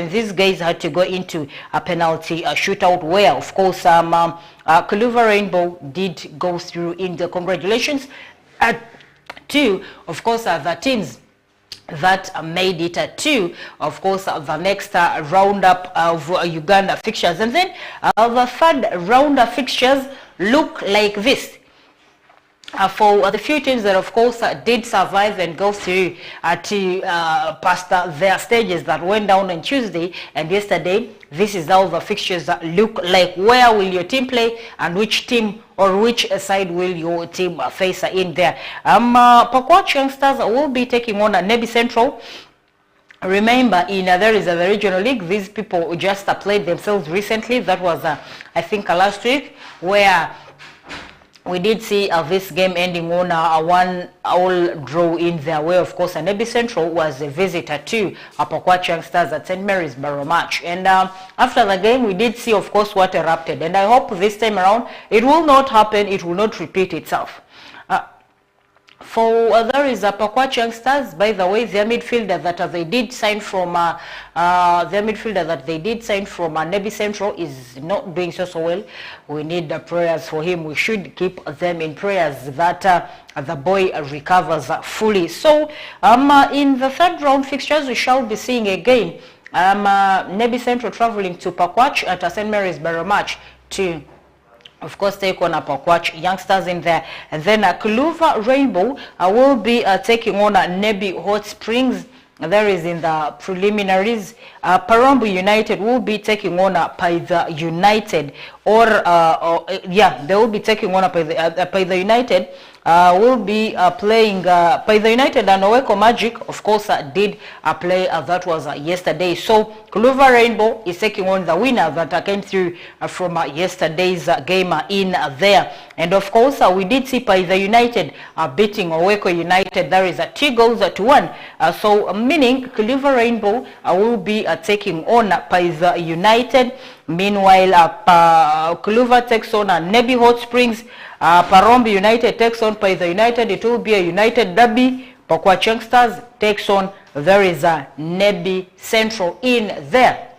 and these guys had to go into a penalty shootout where, of course, Kuluva Rainbow did go through in the congratulations to, of course, the teams that made it to, of course, the next roundup of Uganda fixtures. And then the third round of fixtures look like this. For the few teams that, of course, did survive and go through to past their stages that went down on Tuesday and yesterday, this is how the fixtures look like. Where will your team play and which team or which side will your team face in there? Pakwach Youngsters will be taking on Nebi Central. Remember, there is the regional league. These people just played themselves recently. That was, I think, last week, where we did see this game ending on a 1-all draw in their way. Of course, and Nebi Central was a visitor to Pakwach Youngsters at St. Mary's Barrow match. And after the game, we did see, of course, what erupted. And I hope this time around, it will not happen. It will not repeat itself. For there is a Pakwach Youngsters, by the way, their midfielder that they did sign from Nebi Central is not doing so well. We need prayers for him. We should keep them in prayers that the boy recovers fully. So in the third round fixtures, we shall be seeing again Nebi Central traveling to Pakwach at a St. Mary's Barrow match to, of course, take on Pakwach Youngsters in there. And then Kuluva Rainbow will be taking on Nebi Hot Springs. There is in the preliminaries. Parambu United will be taking on Paitha United. They will be taking on Paitha United. Will be playing Paitha United, and Oweko Magic, of course, did play that was yesterday. So Kuluva Rainbow is taking on the winner that came through from yesterday's game in there. And of course, we did see Paitha United beating Oweko United. There is 2-1. So meaning Kuluva Rainbow will be taking on Paitha United. Meanwhile, Kuluva takes on Nebi Hot Springs. Parambu United takes on Paitha United. It will be a United derby. Pakwach Youngsters takes on, there is a Nebi Central in there.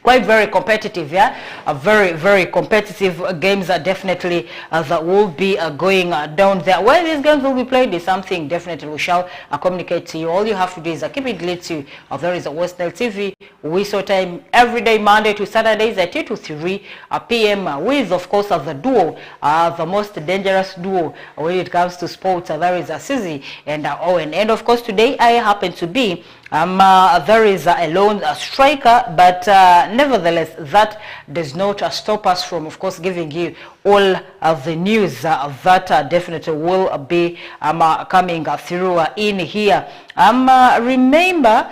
Quite very competitive, yeah. Very, very competitive games definitely that will be going down there. Where these games will be played is something definitely we shall communicate to you. All you have to do is keep it lit to there is a West Nile TV whistle time every day, Monday to Saturdays at 2 to 3 p.m. with, of course, the duo, the most dangerous duo when it comes to sports. There is a Susie and Owen. And of course, today I happen to be there is a lone striker, but nevertheless, that does not stop us from, of course, giving you all of the news that definitely will be coming through in here. Remember,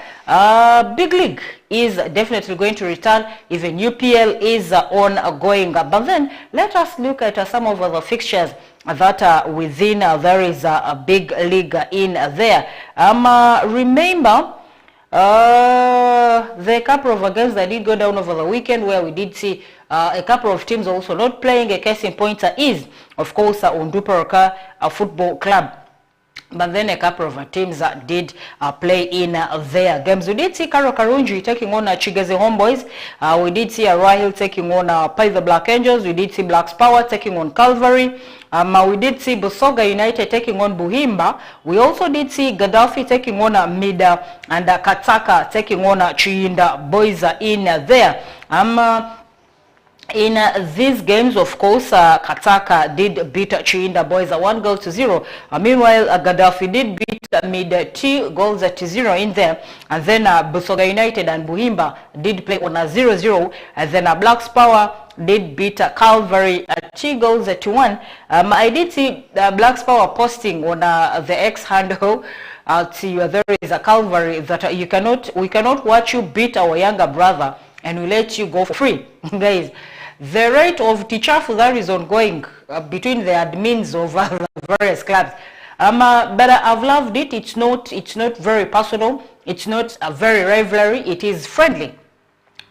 Big League is definitely going to return. Even UPL is ongoing. But then, let us look at some of the fixtures that within there is a Big League in there. Remember, the couple of games that did go down over the weekend, where we did see a couple of teams also not playing. A case in point is, of course, Unduparoka Football Club. But then a couple of teams that did play in their games. We did see Karo Karunji taking on Chigeze Homeboys. We did see Rahil taking on Paitha Black Angels. We did see Blacks Power taking on Calvary. We did see Busoga United taking on Buhimba. We also did see Gaddafi taking on Mida, and Kataka taking on Chiinda Boys in there. In these games, of course, Kataka did beat Chiinda Boys 1-0. Meanwhile, Gaddafi did beat Mid 2-0 in there. And then Busoga United and Buhimba did play on a 0-0. And then Blacks Power did beat Calvary 2-1. I did see Blacks Power posting on the X handle. There is a Calvary that we cannot watch you beat our younger brother and we let you go for free. Guys, the rate of tichafu that is ongoing between the admins of the various clubs. But I've loved it. It's not very personal. It's not a very rivalry. It is friendly.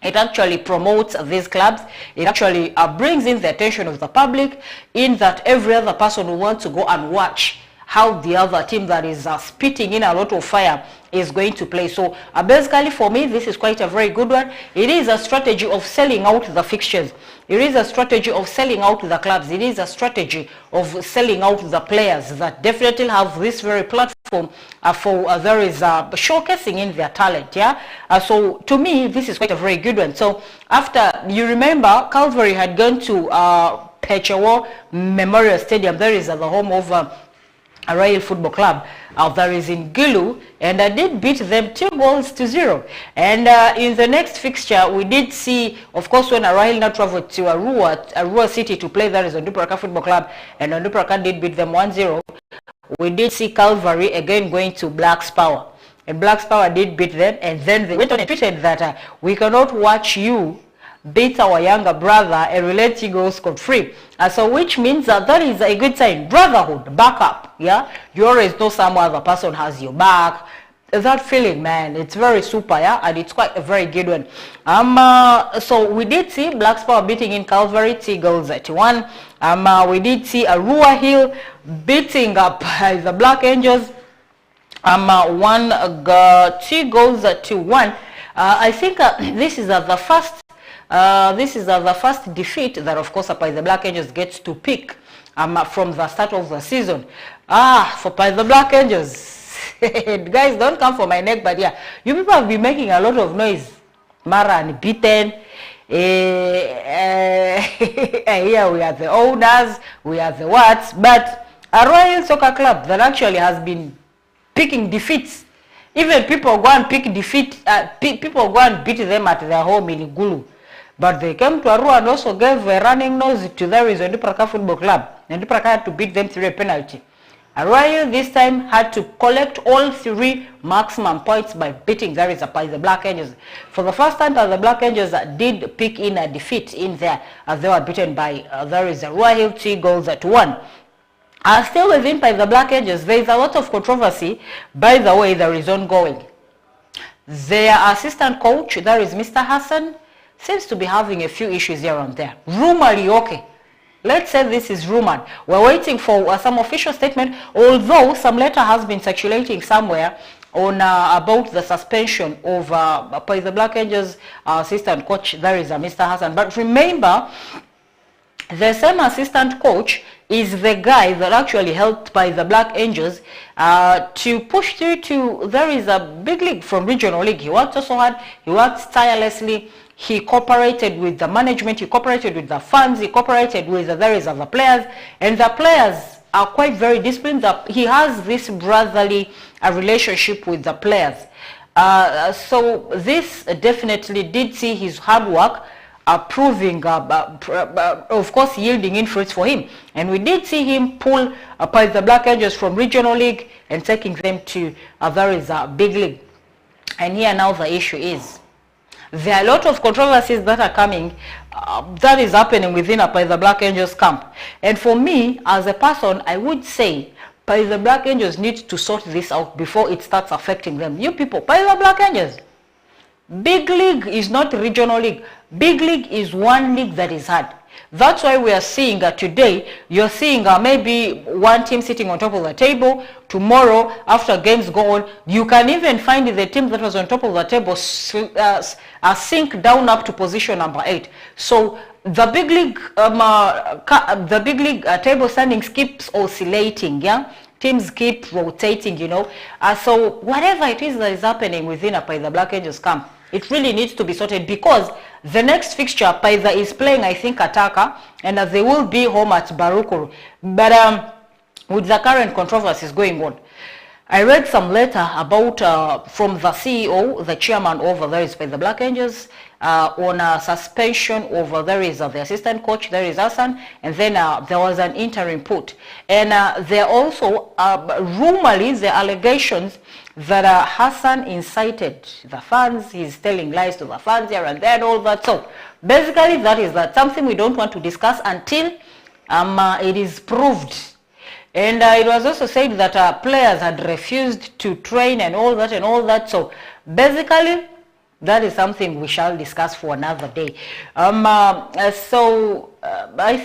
It actually promotes these clubs. It actually brings in the attention of the public, in that every other person will want to go and watch how the other team that is spitting in a lot of fire is going to play. So basically for me, this is quite a very good one. It is a strategy of selling out the fixtures. It is a strategy of selling out the clubs. It is a strategy of selling out the players that definitely have this very platform for there is showcasing in their talent. Yeah. So to me, this is quite a very good one. So after, you remember, Calvary had gone to Pechawa Memorial Stadium. There is the home of Royal Football Club. There is in Gilu, and I did beat them 2-0. And in the next fixture, we did see, of course, when Royal now traveled to Arua City to play, there is Onduparaka Football Club, and Onduparaka did beat them 1-0. We did see Calvary again going to Blacks Power, and Blacks Power did beat them, and then they went on and tweeted that we cannot watch you beat our younger brother and we let you go scot-free. So which means that is a good sign. Brotherhood, backup. Yeah, you always know some other person has your back. That feeling, man, it's very super. Yeah, and it's quite a very good one. So we did see Blacks Power beating in Calvary 2-1. We did see Arua Hill beating up the Black Angels 2-1. I think this is the first the first defeat that, of course, by the Black Angels gets to pick from the start of the season. For by the Black Angels, guys, don't come for my neck, but yeah, you people have been making a lot of noise. Mara and beaten. Here we are the owners, we are the whats, but a Royal Soccer Club that actually has been picking defeats. Even people go and pick defeat. People go and beat them at their home in Gulu. But they came to Arua and also gave a running nose to the Onduparaka Football Club. Onduparaka had to beat them through a penalty. Royal this time had to collect all 3 maximum points by beating by the Black Angels. For the first time, the Black Angels did pick in a defeat in there, as they were beaten by Royal 2-1. Still within by the Black Angels, there is a lot of controversy, by the way, that is ongoing. Their assistant coach, there is Mr. Hassan, seems to be having a few issues here and there. Rumorly, okay. Let's say this is rumored. We're waiting for some official statement, although some letter has been circulating somewhere on about the suspension of by the Black Angels assistant coach, there is Mr. Hassan. But remember, the same assistant coach is the guy that actually helped by the Black Angels to push through to, there is a big league from regional league. He worked also hard, he worked tirelessly, he cooperated with the management, he cooperated with the fans, he cooperated with the various other players, and the players are quite very disciplined. He has this brotherly relationship with the players. So this definitely did see his hard work proving, of course, yielding in fruits for him. And we did see him pull by the Black Angels from regional league and taking them to a very big league. And here now the issue is, there are a lot of controversies that are coming, that is happening within by the Black Angels camp. And for me, as a person, I would say, by the Black Angels need to sort this out before it starts affecting them. You people, by the Black Angels, big league is not regional league. Big league is one league that is hard. That's why we are seeing today, you're seeing maybe one team sitting on top of the table. Tomorrow, after games go on, you can even find the team that was on top of the table sink down up to position number 8. So the big league, table standings keeps oscillating. Yeah, teams keep rotating. You know, so whatever it is that is happening within by the Black Angels camp, it really needs to be sorted, because the next fixture, Paiza is playing, I think, Ataka, and they will be home at Barukuru. But with the current controversies going on, I read some letter about from the CEO, the chairman over there is by the Black Angels, on a suspension over there is the assistant coach, there is Hassan, and then there was an interim put. And there also, rumorly, the allegations that Hassan incited the fans, he's telling lies to the fans here and there and all that. So basically that is something we don't want to discuss until it is proved. And it was also said that players had refused to train and all that. So basically that is something we shall discuss for another day. I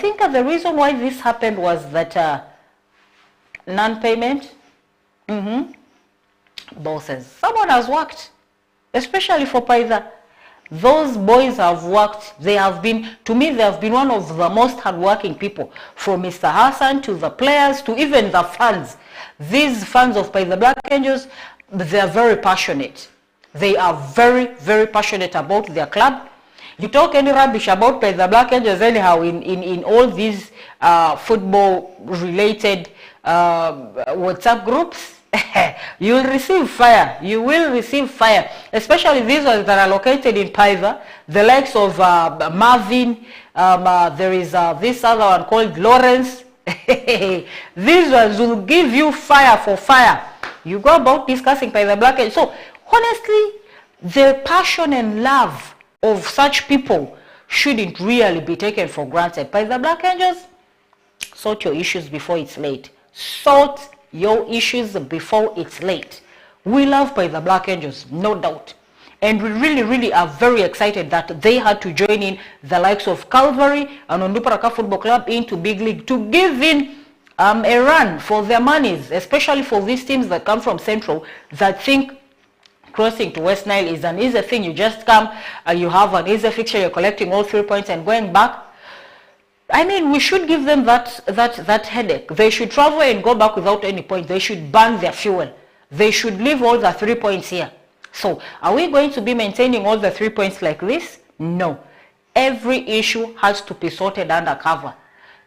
think the reason why this happened was that Non-payment. Bosses. Someone has worked, especially for Paidha. Those boys have worked. They have been, to me, they have been one of the most hardworking people, from Mr. Hassan to the players to even the fans. These fans of Paidha Black Angels, they are very passionate. They are very, very passionate about their club. You talk any rubbish about Paidha Black Angels anyhow in all these football-related WhatsApp groups, you will receive fire. You will receive fire, especially these ones that are located in Paidha, the likes of Marvin. There is this other one called Lawrence. These ones will give you fire for fire. You go about discussing Paidha Black Angels. So honestly, the passion and love of such people shouldn't really be taken for granted. Paidha Black Angels, sort your issues before it's late. Sort your issues before it's late. We love Paidha Black Angels, no doubt. And we really are very excited that they had to join in the likes of Calvary and Onduparaka Football Club into Big League to give in a run for their monies, especially for these teams that come from Central that think crossing to West Nile is an easy thing. You just come, you have an easy fixture, you're collecting all 3 points and going back. I mean, we should give them that headache. They should travel and go back without any points. They should burn their fuel. They should leave all the 3 points here. So, are we going to be maintaining all the 3 points like this? No. Every issue has to be sorted under cover.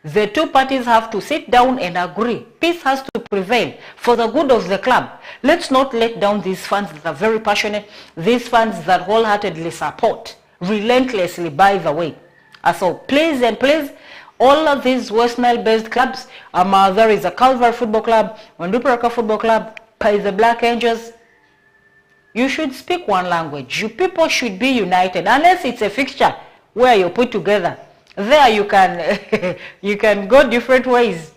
The two parties have to sit down and agree. Peace has to prevail for the good of the club. Let's not let down these fans that are very passionate, these fans that wholeheartedly support, relentlessly, by the way. So please and please, all of these West Nile based clubs, there is a Calvary Football Club, Onduparaka Football Club, Paidha Black Angels, you should speak one language. You people should be united, unless it's a fixture where you put together. There you can you can go different ways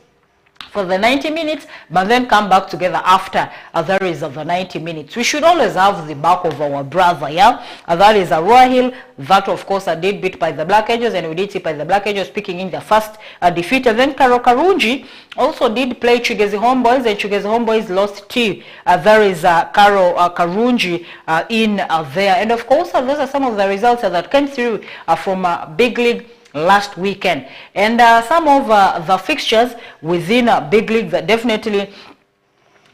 for the 90 minutes, but then come back together after there is of the 90 minutes. We should always have the back of our brother, yeah? That is a Royal Hill, that of course did beat by the Black Angels, and we did see by the Black Angels picking in their first defeat. And then Karo Karunji also did play Chigezi Homeboys, and Chigezi Homeboys lost to there is Karo Karunji in there. And of course, those are some of the results that came through from Big League last weekend, and some of the fixtures within Big League that definitely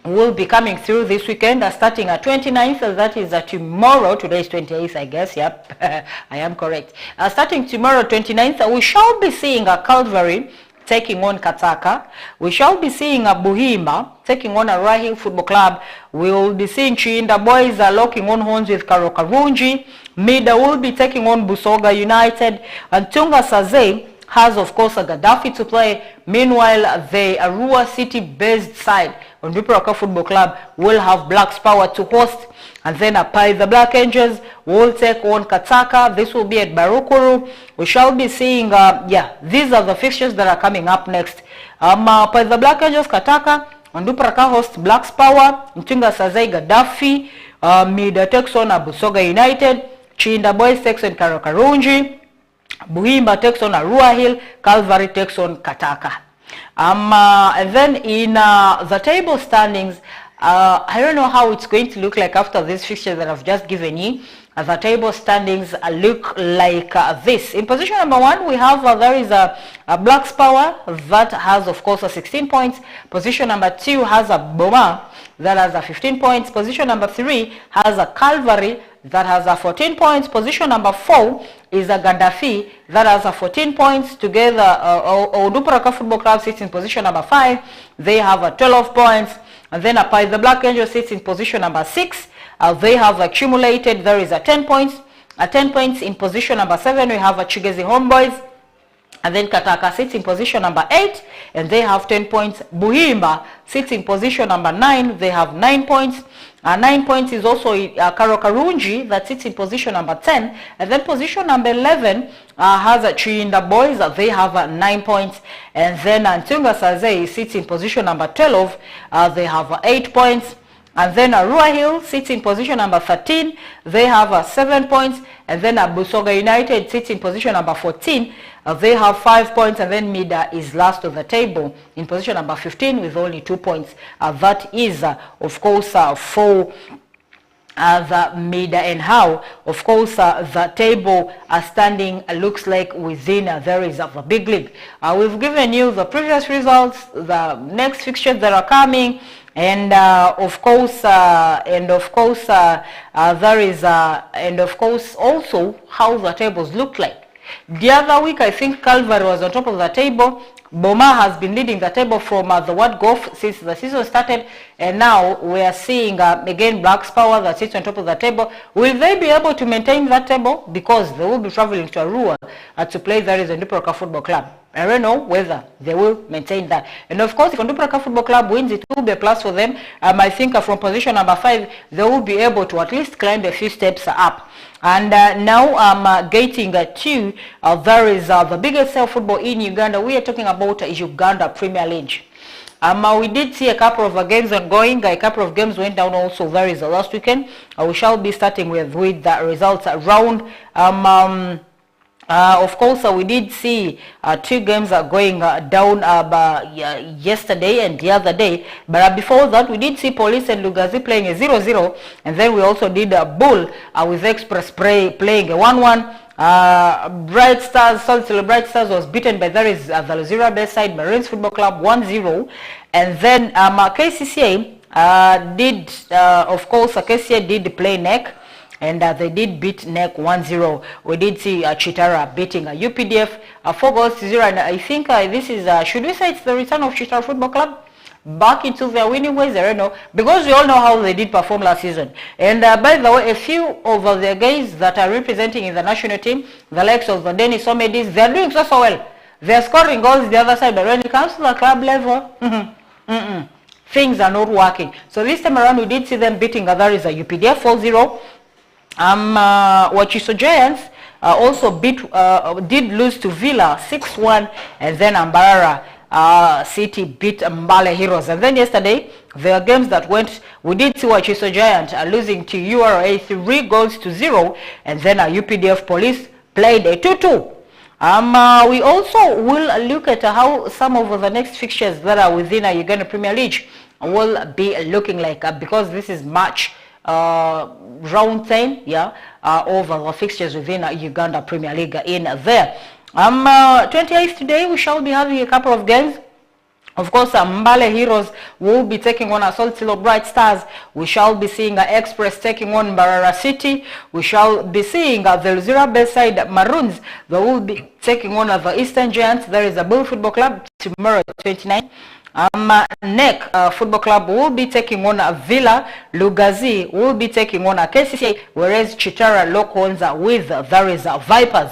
will be coming through this weekend, starting at 29th, that is tomorrow. Today is 28th, I guess. Yep, I am correct. Starting tomorrow, 29th, we shall be seeing a Calvary taking on Kataka. We shall be seeing a Buhima taking on a Rahil Football Club. We will be seeing Chiinda Boys locking on horns with Karo Karunji. Mida will be taking on Busoga United. And Tunga Saze has, of course, a Gaddafi to play. Meanwhile, the Arua City-based side, Onduparaka Football Club, will have Blacks Power to host. And then Paidha Black Angels will take on Kataka. This will be at Barukuru. We shall be seeing, these are the fixtures that are coming up next. Paidha Black Angels, Kataka, Onduparaka host Blacks Power, Mtunga Sazai Gaddafi, Mida takes on Busoga United, Chiinda Boys takes on Karo Karunji, Buhimba takes on Arua Hill, Calvary takes on Kataka. And then in the table standings, I don't know how it's going to look like after this fixture that I've just given you. The table standings look like this. In position number 1, we have there is a Blacks Power that has, of course, 16 points. Position number 2 has a Boma that has 15 points. Position number 3 has a Calvary that has 14 points. Position number 4 is a Gaddafi that has 14 points. Together, Onduparaka Football Club sits in position number 5. They have 12 points. And then Paidha Black Angels sits in position number 6. They have accumulated, there is 10 points. 10 points in position number 7. We have Chigezi Homeboys. And then Kataka sits in position number 8. And they have 10 points. Buhimba sits in position number 9. They have 9 points. 9 points is also Karo Karunji that sits in position number 10. And then position number 11 has Chiinda Boys. They have 9 points. And then Tunga Saze sits in position number 12. They have 8 points. And then Arua Hill sits in position number 13. They have 7 points. And then Busoga United sits in position number 14. They have 5 points. And then Mida is last of the table in position number 15 with only 2 points. That is, of course, for the Mida, and how, of course, the table standing looks like within there is a big league. We've given you the previous results, the next fixtures that are coming, and of course there is and of course also how the tables look like. The other week, I think Calvary was on top of the table. Boma has been leading the table from the Word Golf since the season started, and now we are seeing again Blacks Power that sits on top of the table. Will they be able to maintain that table? Because they will be traveling to Arua to play there is a Ndupraka Football Club. I don't know whether they will maintain that. And of course, if Ndupraka Football Club wins, it will be a plus for them. I think from position number 5, they will be able to at least climb a few steps up. And now I'm getting to there is the biggest sale football in Uganda. We are talking about Uganda Premier League. We did see a couple of games ongoing. A couple of games went down also. There is last weekend. We shall be starting with the results around. Of course, we did see 2 games going down yesterday and the other day. But before that, we did see Police and Lugazi playing a 0-0. And then we also did Bull with Express playing a 1-1. Bright Stars, South Bright Stars was beaten by there is the Luzira Bayside Marines Football Club 1-0. And then KCCA did, of course, KCCA did play NEC. And they did beat NEC 1-0. We did see Chitara beating UPDF 4-0. And I think this is, should we say it's the return of Chitara Football Club back into their winning ways? I don't know. Because we all know how they did perform last season. And by the way, a few of the guys that are representing in the national team, the likes of the Dennis Omedis, they're doing so well. They're scoring goals the other side. But when it comes to the club level, things are not working. So this time around, we did see them beating there is a UPDF 4-0. Wachiso Giants also did lose to Villa 6-1, and then Mbarara City beat Mbale Heroes. And then yesterday, there are games that went. We did see Wachiso Giant losing to URA 3-0, and then UPDF Police played a 2-2. We also will look at how some of the next fixtures that are within Uganda Premier League will be looking like, because this is March round 10, over the fixtures within Uganda Premier League in there. 28th today, we shall be having a couple of games. Of course, Mbale Heroes will be taking on Assault Silo Bright Stars. We shall be seeing Express taking on Mbarara City. We shall be seeing the Luzira Bayside Maroons. They will be taking on the Eastern Giants. There is a Bull Football Club tomorrow, 29. NEC Football Club will be taking on Villa. Lugazi will be taking on KCCA, whereas Chitara Locons with there is Vipers.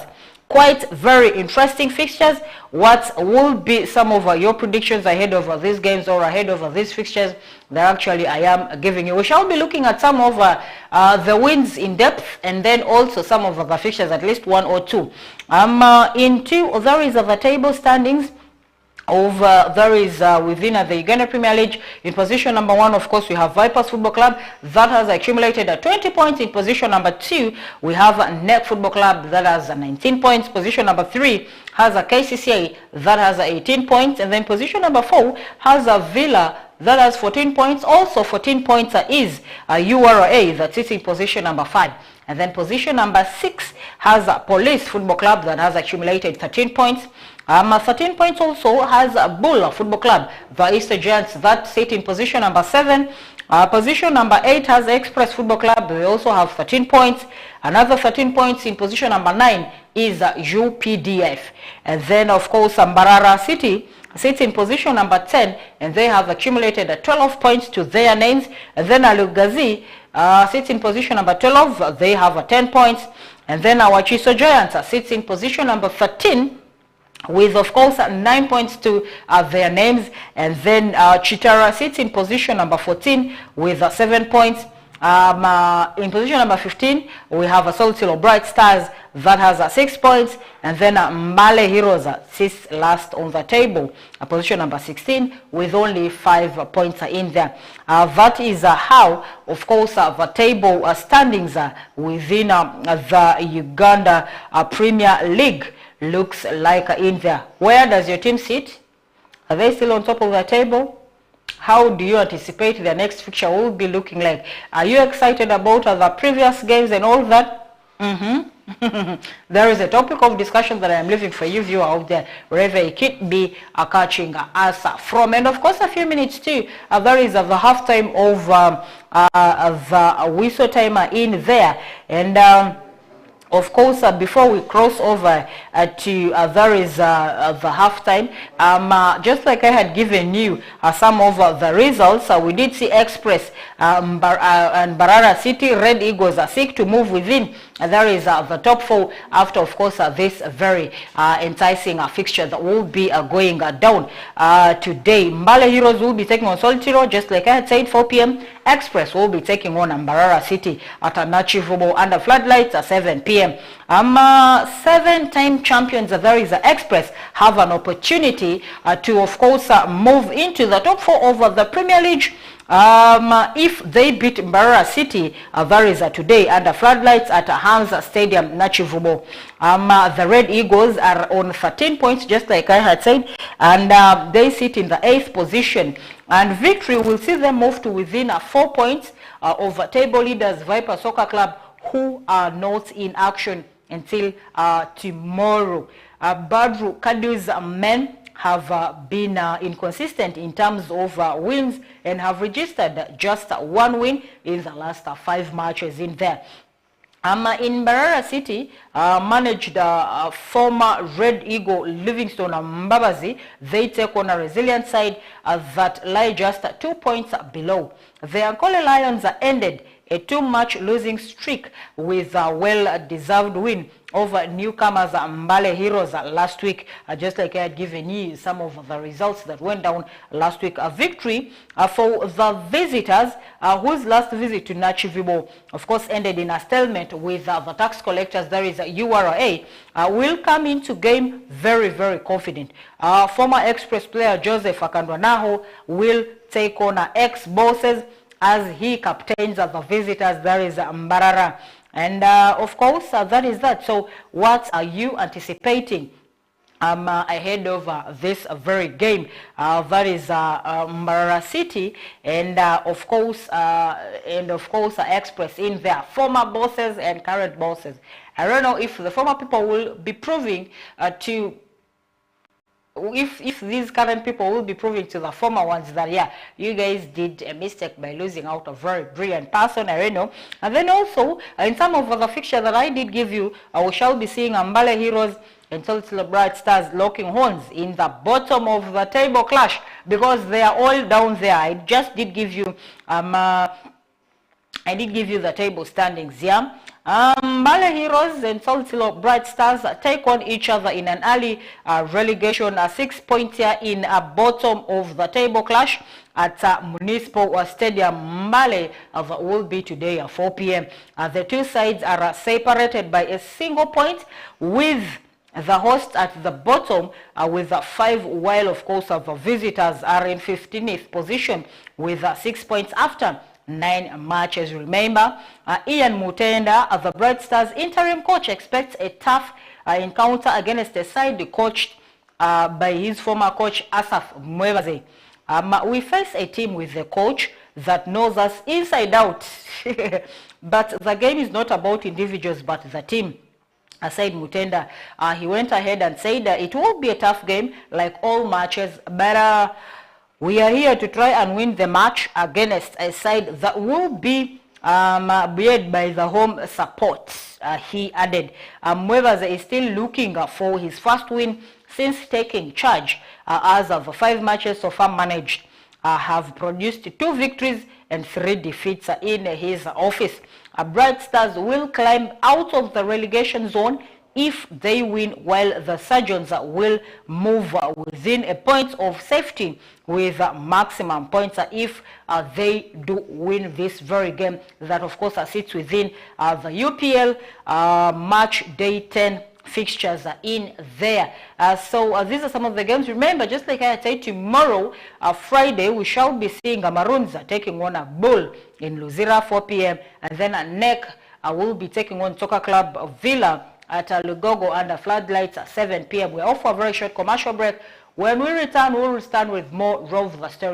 Quite very interesting fixtures. What will be some of your predictions ahead of these games or ahead of these fixtures that actually I am giving you? We shall be looking at some of the wins in depth, and then also some of the fixtures, at least 1 or 2. Into there is the table standings of there is within the Uganda Premier League. In position number 1, of course, we have Vipers Football Club that has accumulated 20 points. In position number 2, we have NEC Football Club that has 19 points. Position number 3 has a KCCA that has 18 points, and then position number 4 has a Villa that has 14 points. Also 14 points is URA that sits in position number 5. And then position number 6 has a Police Football Club that has accumulated 13 points. 13 points also has a Bull Football Club, the Eastern Giants, that sit in position number 7. Position number 8 has Express Football Club. They also have 13 points. Another 13 points in position number 9 is UPDF. And then, of course, Mbarara City sits in position number 10, and they have accumulated 12 points to their names. And then Lugazi sits in position number 12. They have 10 points. And then our Wachiso Giants sits in position number 13 with, of course, 9 points to their names. And then Chitara sits in position number 14 with 7 points. In position number 15, we have Soltilo Bright Stars that has 6 points, and then Mbale Heroes sits last on the table, position number 16, with only 5 points in there. That is how, of course, the table standings within the Uganda Premier League looks like in there. Where does your team sit? Are they still on top of the table? How do you anticipate the next fixture will be looking like? Are you excited about the previous games and all that? There is a topic of discussion that I am leaving for you viewer out there, wherever you could be catching us from. And of course, a few minutes too, there is the halftime of the whistle timer in there. And of course, before we cross over to there is the halftime, just like I had given you some of the results, we did see Express and Mbarara City Red Eagles seek to move within. There is the top 4 after, of course, this very enticing fixture that will be going down today. Mbale Heroes will be taking on Soltiro, just like I had said, 4 p.m. Express will be taking on Mbarara City at Nachivubo under floodlights at 7 p.m. 7-time champions, there is Express, have an opportunity to, of course, move into the top 4 of the Premier League. If they beat Mbarara City, there is today under floodlights at Hansa Stadium, Nachivubo. The Red Eagles are on 13 points, just like I had said, and they sit in the 8th position. And victory will see them move to within 4 points of table leaders Viper Soccer Club, who are not in action until tomorrow. Badru Kadu's men have been inconsistent in terms of wins and have registered just 1 win in the last 5 matches in there. In Mbarara City, managed former Red Eagle Livingstone Mbabazi, they take on a resilient side that lie just 2 points below. The Ankole Lions ended a 2-match losing streak with a well-deserved win over newcomers Mbale Heroes last week. Just like I had given you some of the results that went down last week. A victory for the visitors, whose last visit to Nachivubo, of course, ended in a stalemate with the tax collectors. There is URA, will come into game very, very confident. Former Express player Joseph Akandwanaho will take on ex-bosses as he captains the visitors. There is Mbarara. And of course, that is that. So what are you anticipating ahead of this very game? That is Mbarara City and of course Express in there, former bosses and current bosses. I don't know if the former people will be proving if these current people will be proving to the former ones that, yeah, you guys did a mistake by losing out a very brilliant person, I don't know. And then also, in some of the fixture that I did give you, we shall be seeing Mbale Heroes and Soltilo Bright Stars locking horns in the bottom of the table clash, because they are all down there. I just did give you the table standings, yeah. Mbale Heroes and Soltilo Bright Stars take on each other in an early relegation 6 point here in a bottom of the table clash at Municipal Stadium. Mbale will be today at 4 p.m. The two sides are separated by a single point, with the hosts at the bottom with 5, while of course the visitors are in 15th position with 6 points after 9 matches. Remember, Ian Mutenda, the Bright Stars interim coach, expects a tough encounter against a side coached by his former coach Asaf Mwebaze. We face a team with a coach that knows us inside out. But the game is not about individuals but the team, said Mutenda. He went ahead and said it will be a tough game like all matches, but we are here to try and win the match against a side that will be buoyed by the home support, he added. Mwebaze is still looking for his first win since taking charge, as of 5 matches so far managed have produced 2 victories and 3 defeats in his office. Bright Stars will climb out of the relegation zone if they win, while the Surgeons will move within a point of safety with maximum points if they do win this very game that of course sits within the UPL match day 10 fixtures in there. So these are some of the games. Remember, just like I said, tomorrow, Friday, we shall be seeing Maroons taking on a Bull in Luzira 4 p.m. and then NEC will be taking on Soccer Club Villa at Lugogo under floodlights at 7 p.m. We're off for a very short commercial break. When we return, we'll return with more Rove the Story.